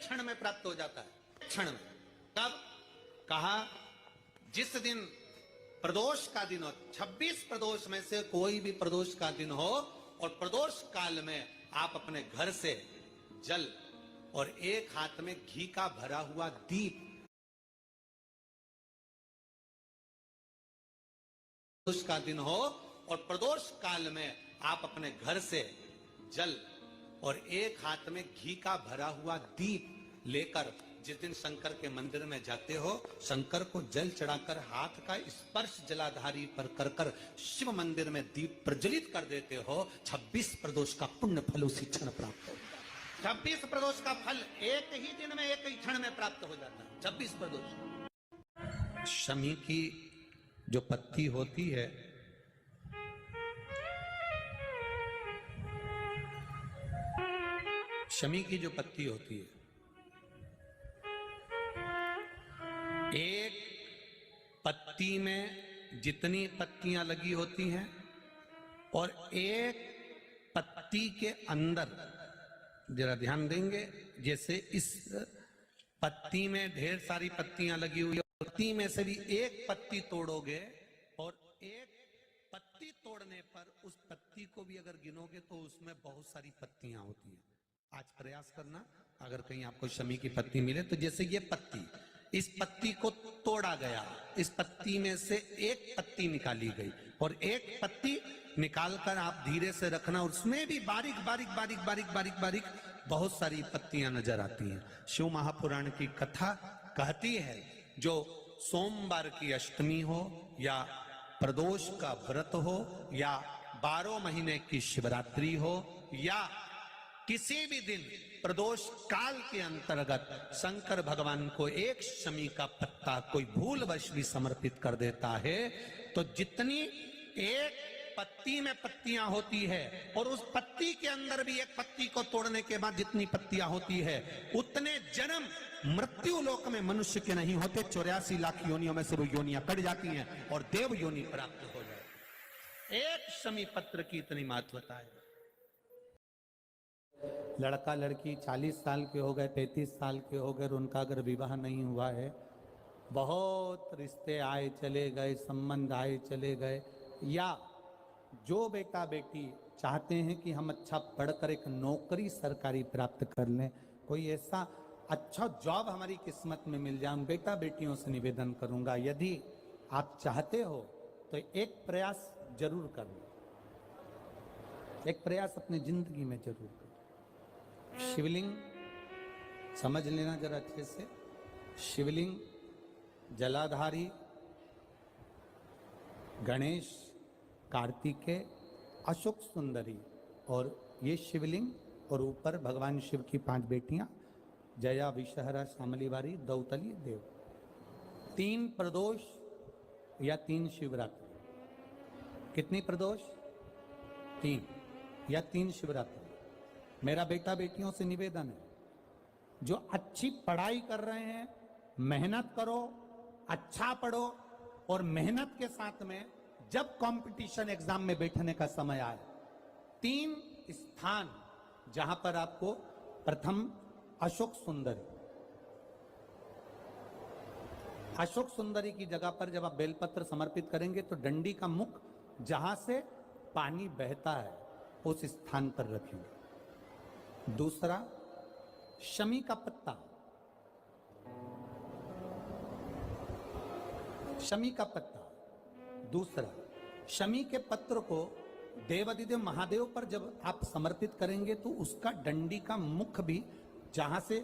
क्षण में प्राप्त हो जाता है, क्षण में। कब? कहा जिस दिन प्रदोष का दिन हो, 26 प्रदोष में से कोई भी प्रदोष का दिन हो और प्रदोष काल में आप अपने घर से जल और एक हाथ में घी का भरा हुआ दीप, प्रदोष का दिन हो और प्रदोष काल में आप अपने घर से जल और एक हाथ में घी का भरा हुआ दीप लेकर जिस दिन शंकर के मंदिर में जाते हो, शंकर को जल चढ़ाकर हाथ का स्पर्श जलाधारी पर कर कर शिव मंदिर में दीप प्रज्वलित कर देते हो, 26 प्रदोष का पुण्य फल उसी क्षण प्राप्त हो जाता है। 26 प्रदोष का फल एक ही दिन में, एक ही क्षण में प्राप्त हो जाता है। 26 प्रदोष। शमी की जो पत्ती होती है, शमी की जो पत्ती होती है, एक पत्ती में जितनी पत्तियां लगी होती हैं और एक पत्ती के अंदर, जरा ध्यान देंगे, जैसे इस पत्ती में ढेर सारी पत्तियां लगी हुई है, पत्ती में से भी एक पत्ती तोड़ोगे और एक पत्ती तोड़ने पर उस पत्ती को भी अगर गिनोगे तो उसमें बहुत सारी पत्तियां होती हैं। आज प्रयास करना, अगर कहीं आपको शमी की पत्ती मिले तो जैसे ये पत्ती, इस पत्ती को तोड़ा गया, इस पत्ती में से एक पत्ती निकाली गई और एक पत्ती निकालकर आप धीरे से रखना, उसमें भी बारीक बारीक बारीक बारीक बारीक बारीक बहुत सारी पत्तियां नजर आती हैं। शिव महापुराण की कथा कहती है, जो सोमवार की अष्टमी हो या प्रदोष का व्रत हो या 12 महीने की शिवरात्रि हो या किसी भी दिन प्रदोष काल के अंतर्गत शंकर भगवान को एक शमी का पत्ता कोई भूलवश भी समर्पित कर देता है, तो जितनी एक पत्ती में पत्तियां होती है और उस पत्ती के अंदर भी एक पत्ती को तोड़ने के बाद जितनी पत्तियां होती है, उतने जन्म मृत्यु लोक में मनुष्य के नहीं होते। 84 लाख योनियों में से वो योनियां कट जाती हैं और देव योनि प्राप्त हो जाए। एक शमी पत्र की इतनी महत्वता है। लड़का लड़की 40 साल के हो गए, 35 साल के हो गए, उनका अगर विवाह नहीं हुआ है, बहुत रिश्ते आए चले गए, संबंध आए चले गए, या जो बेटा बेटी चाहते हैं कि हम अच्छा पढ़कर एक नौकरी सरकारी प्राप्त कर लें, कोई ऐसा अच्छा जॉब हमारी किस्मत में मिल जाए, उन बेटा बेटियों से निवेदन करूंगा, यदि आप चाहते हो तो एक प्रयास जरूर करना, एक प्रयास अपनी जिंदगी में जरूर करना। शिवलिंग समझ लेना जरा अच्छे से, शिवलिंग जलाधारी गणेश, कार्तिकेय, अशोक सुंदरी, और ये शिवलिंग और ऊपर भगवान शिव की 5 बेटियां, जया, विषहरा, शामलीवारी, दौतली, देव। 3 प्रदोष या 3 शिवरात्रि। कितनी प्रदोष? 3 या 3 शिवरात्रि। मेरा बेटा बेटियों से निवेदन है, जो अच्छी पढ़ाई कर रहे हैं, मेहनत करो, अच्छा पढ़ो, और मेहनत के साथ में जब कंपटीशन एग्जाम में बैठने का समय आए, 3 स्थान जहां पर आपको, प्रथम अशोक सुंदरी, अशोक सुंदरी की जगह पर जब आप बेलपत्र समर्पित करेंगे तो डंडी का मुख जहां से पानी बहता है उस स्थान पर रखेंगे। दूसरा, शमी का पत्ता, शमी का पत्ता। दूसरा, शमी के पत्र को देवादिदेव महादेव पर जब आप समर्पित करेंगे तो उसका डंडी का मुख भी जहां से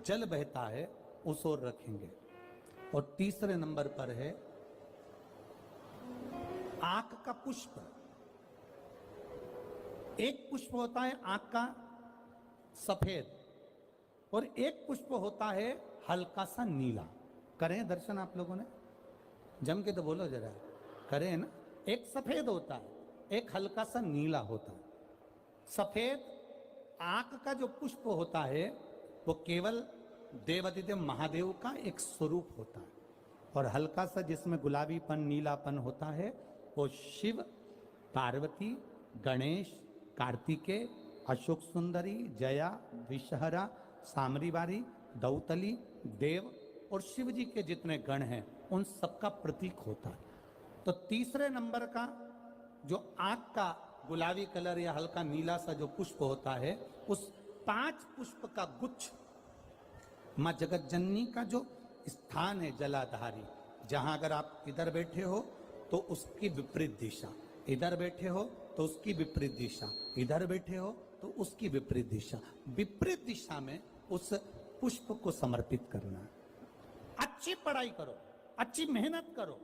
जल बहता है उस ओर रखेंगे। और तीसरे नंबर पर है आंख का पुष्प। एक पुष्प होता है आंख का सफेद और एक पुष्प होता है हल्का सा नीला। करें दर्शन आप लोगों ने, जम के तो बोलो जरा, करें ना। एक सफेद होता है, एक हल्का सा नीला होता है। सफेद आंख का जो पुष्प होता है वो केवल देवादिदेव महादेव का एक स्वरूप होता है, और हल्का सा जिसमें गुलाबीपन, नीलापन होता है वो शिव, पार्वती, गणेश, कार्तिकेय, अशोक सुंदरी, जया, विषहरा, सामरीवारी, दौतली, देव और शिव जी के जितने गण हैं उन सबका प्रतीक होता है। तो तीसरे नंबर का जो आंख का गुलाबी कलर या हल्का नीला सा जो पुष्प होता है, उस 5 पुष्प का गुच्छ मां जगत जननी का जो स्थान है जलाधारी, जहां अगर आप इधर बैठे हो तो उसकी विपरीत दिशा, इधर बैठे हो तो उसकी विपरीत दिशा, इधर बैठे हो तो उसकी विपरीत दिशा, विपरीत दिशा में उस पुष्प को समर्पित करना। अच्छी पढ़ाई करो, अच्छी मेहनत करो,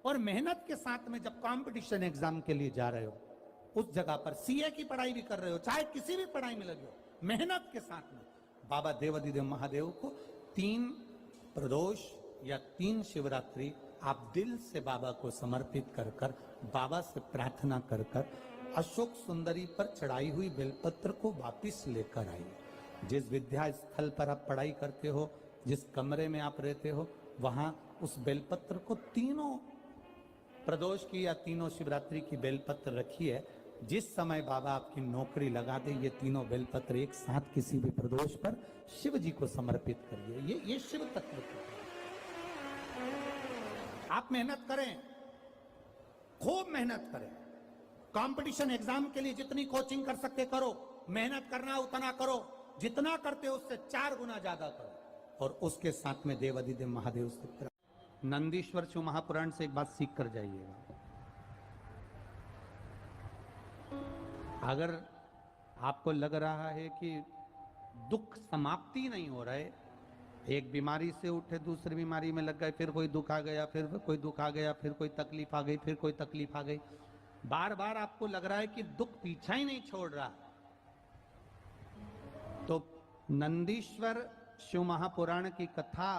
और मेहनत के साथ में जब कंपटीशन एग्जाम के लिए जा रहे हो, उस जगह पर सीए की पढ़ाई भी कर रहे हो, चाहे किसी भी पढ़ाई में लगे हो, मेहनत के साथ में बाबा देवादिदेव महादेव को 3 प्रदोष या 3 शिवरात्रि आप दिल से बाबा को समर्पित कर कर, बाबा से प्रार्थना कर कर अशोक सुंदरी पर चढ़ाई हुई बेलपत्र को वापिस लेकर आइए। जिस विद्या स्थल पर आप पढ़ाई करते हो, जिस कमरे में आप रहते हो, वहां उस बेलपत्र को 3 प्रदोष की या 3 शिवरात्रि की बेलपत्र रखिए। जिस समय बाबा आपकी नौकरी लगा दे, ये 3 बेलपत्र एक साथ किसी भी प्रदोष पर शिव जी को समर्पित करिए। ये शिव तत्व है। आप मेहनत करें, खूब मेहनत करें, कंपटीशन एग्जाम के लिए जितनी कोचिंग कर सकते करो, मेहनत करना उतना करो, जितना करते हो उससे 4 गुना ज्यादा करो, और उसके साथ में देवादिदेव महादेव से नंदीश्वर शिव महापुराण से एक बात सीख कर जाइएगा। अगर आपको लग रहा है कि दुख समाप्ति नहीं हो रहे, एक बीमारी से उठे दूसरी बीमारी में लग गए, फिर कोई दुख आ गया, फिर कोई दुख आ गया, फिर कोई तकलीफ आ गई, फिर कोई तकलीफ आ गई, बार बार आपको लग रहा है कि दुख पीछा ही नहीं छोड़ रहा, तो नंदीश्वर शिव महापुराण की कथा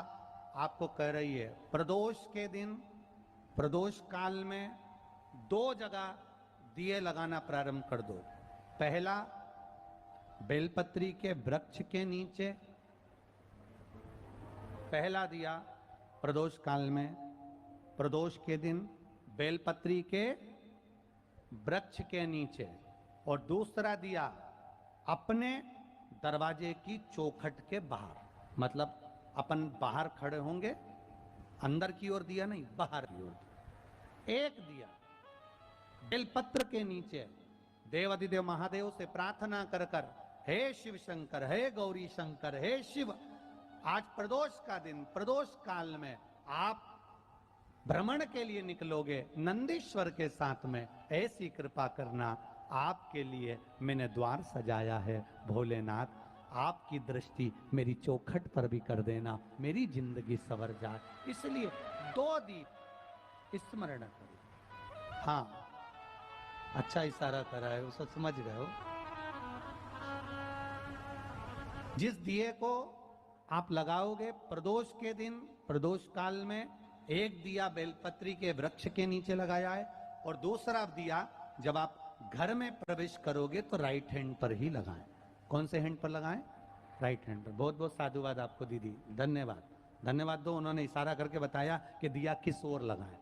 आपको कह रही है, प्रदोष के दिन, प्रदोष काल में 2 जगह दिए लगाना प्रारंभ कर दो। पहला, बेलपत्री के वृक्ष के नीचे पहला दिया प्रदोष काल में, प्रदोष के दिन बेलपत्री के वृक्ष के नीचे, और दूसरा दिया अपने दरवाजे की चौखट के बाहर, मतलब अपन बाहर खड़े होंगे, अंदर की ओर दिया नहीं, बाहर की ओर। एक दिया बेलपत्र के नीचे देवादिदेव महादेव से प्रार्थना कर कर, हे शिव शंकर, हे गौरी शंकर, हे शिव, आज प्रदोष का दिन, प्रदोष काल में आप भ्रमण के लिए निकलोगे नंदीश्वर के साथ में, ऐसी कृपा करना, आपके लिए मैंने द्वार सजाया है भोलेनाथ, आपकी दृष्टि मेरी चौखट पर भी कर देना, मेरी जिंदगी संवर जाए। इसलिए 2 दीप स्मरण करो। हाँ, अच्छा इशारा करा है, उसको समझ गए हो। जिस दिए को आप लगाओगे प्रदोष के दिन, प्रदोष काल में, एक दिया बेलपत्री के वृक्ष के नीचे लगाया है, और दूसरा दिया जब आप घर में प्रवेश करोगे तो राइट हैंड पर ही लगाएं। कौन से हैंड पर लगाएं? राइट हैंड पर। बहुत बहुत साधुवाद आपको दीदी, धन्यवाद, धन्यवाद दो, उन्होंने इशारा करके बताया कि दिया किस ओर लगाएं।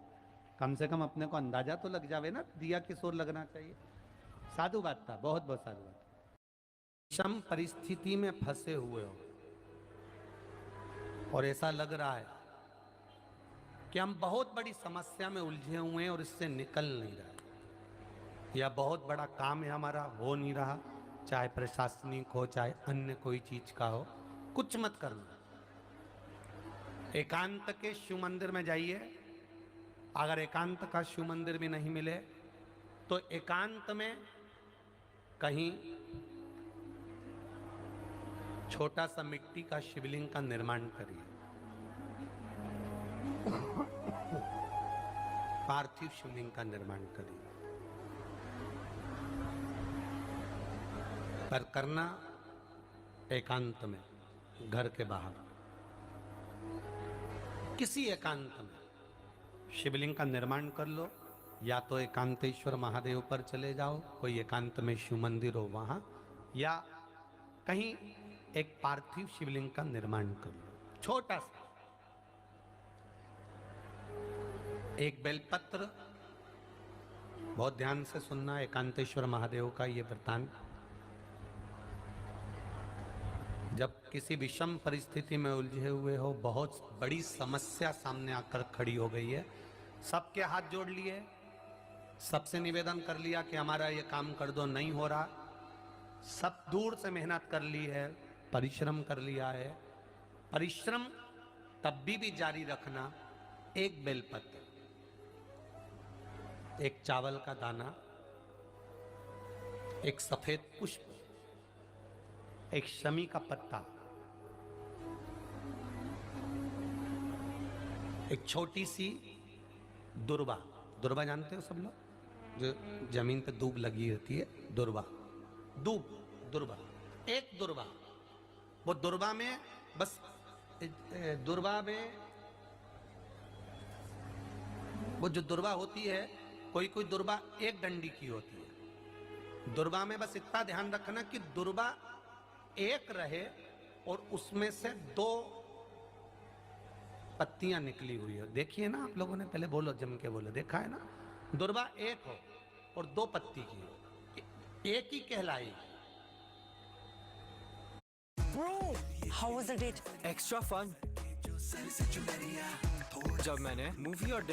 कम से कम अपने को अंदाजा तो लग जावे ना दिया किस ओर लगना चाहिए। साधुवाद था, बहुत बहुत साधुवाद। विषम परिस्थिति में फंसे हुए हो और ऐसा लग रहा है कि हम बहुत बड़ी समस्या में उलझे हुए हैं और इससे निकल नहीं रहे, या बहुत बड़ा काम है हमारा, हो नहीं रहा, चाहे प्रशासनिक हो चाहे अन्य कोई चीज का हो, कुछ मत करना। एकांत के शिव मंदिर में जाइए, अगर एकांत का शिव मंदिर भी नहीं मिले तो एकांत में कहीं छोटा सा मिट्टी का शिवलिंग का निर्माण करिए, पार्थिव शिवलिंग का निर्माण करिए, पर करना एकांत में, घर के बाहर, किसी एकांत में शिवलिंग का निर्माण कर लो। या तो एकांतेश्वर महादेव पर चले जाओ, कोई एकांत में शिव मंदिर हो वहां, या कहीं एक पार्थिव शिवलिंग का निर्माण कर लो, छोटा सा। एक बेलपत्र, बहुत ध्यान से सुनना, एकांतेश्वर महादेव का ये वृतांत। जब किसी विषम परिस्थिति में उलझे हुए हो, बहुत बड़ी समस्या सामने आकर खड़ी हो गई है, सबके हाथ जोड़ लिए, सबसे निवेदन कर लिया कि हमारा ये काम कर दो, नहीं हो रहा, सब दूर से मेहनत कर ली है, परिश्रम कर लिया है, परिश्रम तब भी जारी रखना। एक बेलपत्र, एक चावल का दाना, एक सफेद पुष्प, एक शमी का पत्ता, एक छोटी सी दुर्वा, दुर्वा जानते हो सब लोग, जो जमीन पे दूब लगी होती है, दुर्वा, दूब, दुर्वा, एक दुर्वा, वो दुर्वा में बस, दुर्वा में वो जो दुर्वा होती है, कोई कोई दुर्वा एक डंडी की होती है, दुर्वा में बस इतना ध्यान रखना कि दुर्वा एक रहे और उसमें से 2 पत्तियां निकली हुई है। देखिए ना आप लोगों ने, पहले बोलो, जम के बोलो, देखा है ना, दुर्वा एक हो और 2 पत्ती की हो, एक ही कहलाई। Bro, how was the date? Extra fun. जब मैंने मूवी और